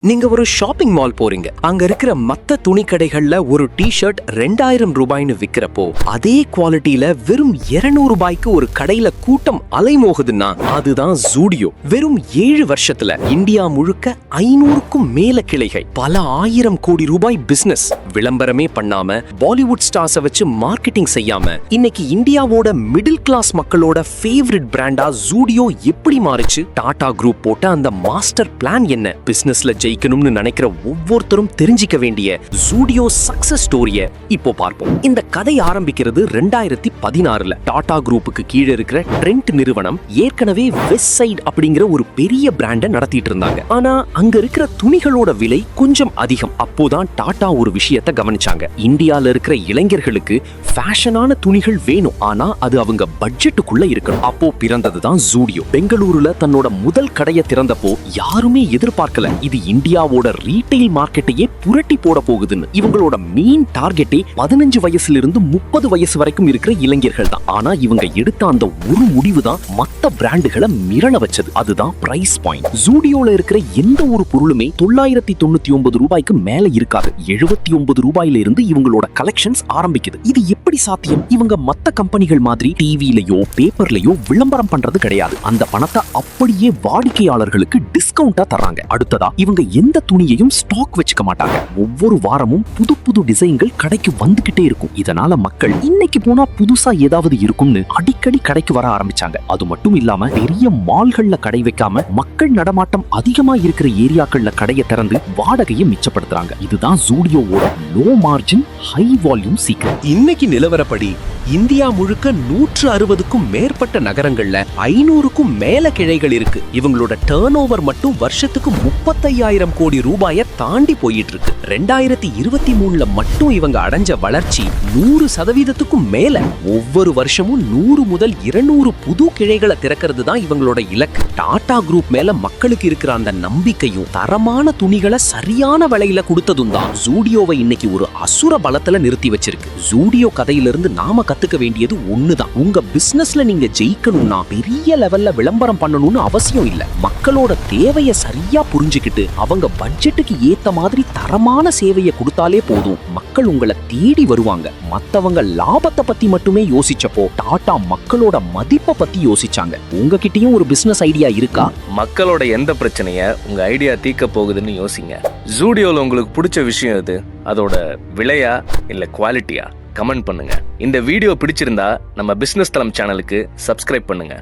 நீங்க ஒரு shopping mall போறீங்க. அங்க இருக்கிற மத்த துணி கடைகள்ல ஒரு டி-ஷர்ட் 2000 ரூபாய்னு விக்கிறப்போ அதே குவாலிட்டியில வெறும் 200 ரூபாய்க்கு ஒரு கடையில கூட்டம் அலைமோகுதுன்னா அதுதான் ஜூடியோ. வெறும் 7 வருஷத்துல இந்தியா முழுக்க 500க்கும் மேல கிளைகள், பல 1000 கோடி ரூபாய் பிசினஸ். விளம்பரமே பண்ணாம பாலிவுட் ஸ்டார்ஸை வச்சு மார்க்கெட்டிங் செய்யாம இன்னைக்கு இந்தியாவோட மிடில் கிளாஸ் மக்களோட ஃபேவரட் பிராண்டா ஜூடியோ எப்படி மாறுச்சு? டாடா குரூப் போட்ட அந்த மாஸ்டர் பிளான் என்ன? பிசினஸ்ல ஜெயிக்கணும்னு நினைக்கிற ஒவ்வொருத்தரும் தெரிஞ்சிக்க வேண்டிய ஜூடியோ சக்சஸ் ஸ்டோரிய இப்போ பார்ப்போம். இந்த கதை ஆரம்பிக்கிறது 2016ல. டாடா குரூப்புக்கு கீழே இருக்கிற ட்ரெண்ட் நிறுவனம் ஏற்கனவே வெஸ்ட் சைட் அப்படிங்கிற ஒரு பெரிய பிராண்ட நடத்திட்டு இருந்தாங்க. ஆனா அங்க இருக்கிற துணிகளோட விலை கொஞ்சம் அதிகம். அப்போதான் டாடா ஒரு விஷயத்தை கவனிச்சாங்க. இந்தியால இருக்கிற இளைஞர்களுக்கு ஃபேஷனான துணிகள் வேணும், ஆனா அது அவங்க பட்ஜெட்டுக்குள்ள இருக்கணும். அப்போ பிறந்ததுதான் ஜூடியோ. பெங்களூருல தன்னோட முதல் கடையை திறந்தப்போ யாருமே எதிர்பார்க்கல இது இந்தியாவோட ரீட்டைல் மார்க்கெட்டையே புரட்டி போட போகுதுன்னு. இவங்களோட மெயின் டார்கெட்டே 15 வயசுல இருந்து 30 வயசு வரைக்கும் இருக்கிற இளைஞர்கள் தான். ஆனா இவங்க எடுத்த அந்த ஒரு முடிவு தான் மத்த பிராண்டுகளை மிரள வச்சது. அதுதான் பிரைஸ் பாயிண்ட். ஜூடியோல இருக்கிற எந்த ஒரு பொருளுமே 999 ரூபாய்க்கு மேல இருக்காது. 79 ரூபாயில இருந்து இவங்களோட கலெக்ஷன்ஸ் ஆரம்பிக்குது. இது எப்படி சாத்தியம்? இவங்க மத்த கம்பெனிகள் மாதிரி டிவிலயோ பேப்பர்லயோ விளம்பரம் பண்றது கிடையாது. அந்த பணத்தை அப்படியே வாடிக்கையாளர்களுக்கு டிஸ்கவுண்டா தராங்க. அடுத்ததா இவங்க எந்த துணியையும் ஸ்டாக் வச்சுக்க மாட்டாங்க. ஒவ்வொரு வாரமும் புது புது டிசைன்கள் கடைக்கு வந்துகிட்டே இருக்கும். இதனால மக்கள் இன்னைக்கு போனா புதுசா ஏதாவது இருக்கும்னு அடிக்கடி கடைக்கு வர ஆரம்பிச்சாங்க. அது மட்டும் இல்லாம பெரிய மால்கள்ல கடை வைக்காம மக்கள் நடமாட்டம் அதிகமா இருக்கிற ஏரியாக்கள்ல கடையை திறந்து வாடகையை மிச்சப்படுத்துறாங்க. இதுதான் ஜூடியோவோட low margin high volume secret. இன்னைக்கு நிலவரப்படி இந்தியா முழுக்க 160க்கும் மேற்பட்ட நகரங்கள்ல 500க்கும் மேல கிளைகள் இருக்கு. இவங்களோட டர்ன் ஓவர் மட்டும் வருஷத்துக்கு 35,000 கோடி ரூபாயை தாண்டி போயிட்டு இருக்கு. 2023ல மட்டும் இவங்க அடைஞ்ச வளர்ச்சி 100%க்கும் மேல. ஒவ்வொரு வருஷமும் 100 முதல் 200 புது கிளைகளை திறக்கிறது தான் இவங்களோட இலக்கு. டாடா குரூப் மேல மக்களுக்கு இருக்கிற அந்த நம்பிக்கையும் தரமான துணிகளை சரியான விலையில கொடுத்ததும் தான் ஜூடியோவை இன்னைக்கு ஒரு அசுர பலத்துல நிறுத்தி வச்சிருக்கு. ஜூடியோ கதையிலிருந்து நாம கத்துக்க வேண்டியது ஒண்ணுதான். உங்க பிசினஸ்ல நீங்க ஜெயிக்கணும்னா பெரிய லெவல்ல விளம்பரம் பண்ணணும்னு அவசியம் இல்ல. மக்களோட தேவையை சரியா புரிஞ்சுக்கிட்டு அவங்க பட்ஜெட்டுக்கு ஏத்த மாதிரி தரமான சேவையை கொடுத்தாலே போதும். மக்கள் உங்களை தேடி வருவாங்க. மத்தவங்க லாபத்தை பத்தி மட்டுமே யோசிச்சப்போ டாடா மக்களோட மதிப்பை பத்தி யோசிச்சாங்க. உங்ககிட்டயும் ஒரு பிசினஸ் ஐடியா இருக்கா? மக்களோட எந்த பிரச்சனைய உங்க ஐடியா தீர்க்க போகுதுன்னு யோசிங்க. ஜூடியோல உங்களுக்கு பிடிச்ச விஷயம் எது? அதோட விலையா இல்ல குவாலிட்டியா? கமெண்ட் பண்ணுங்க. இந்த வீடியோ பிடிச்சிருந்தா நம்ம பிசினஸ் தளம் சேனலுக்கு சப்ஸ்கிரைப் பண்ணுங்க.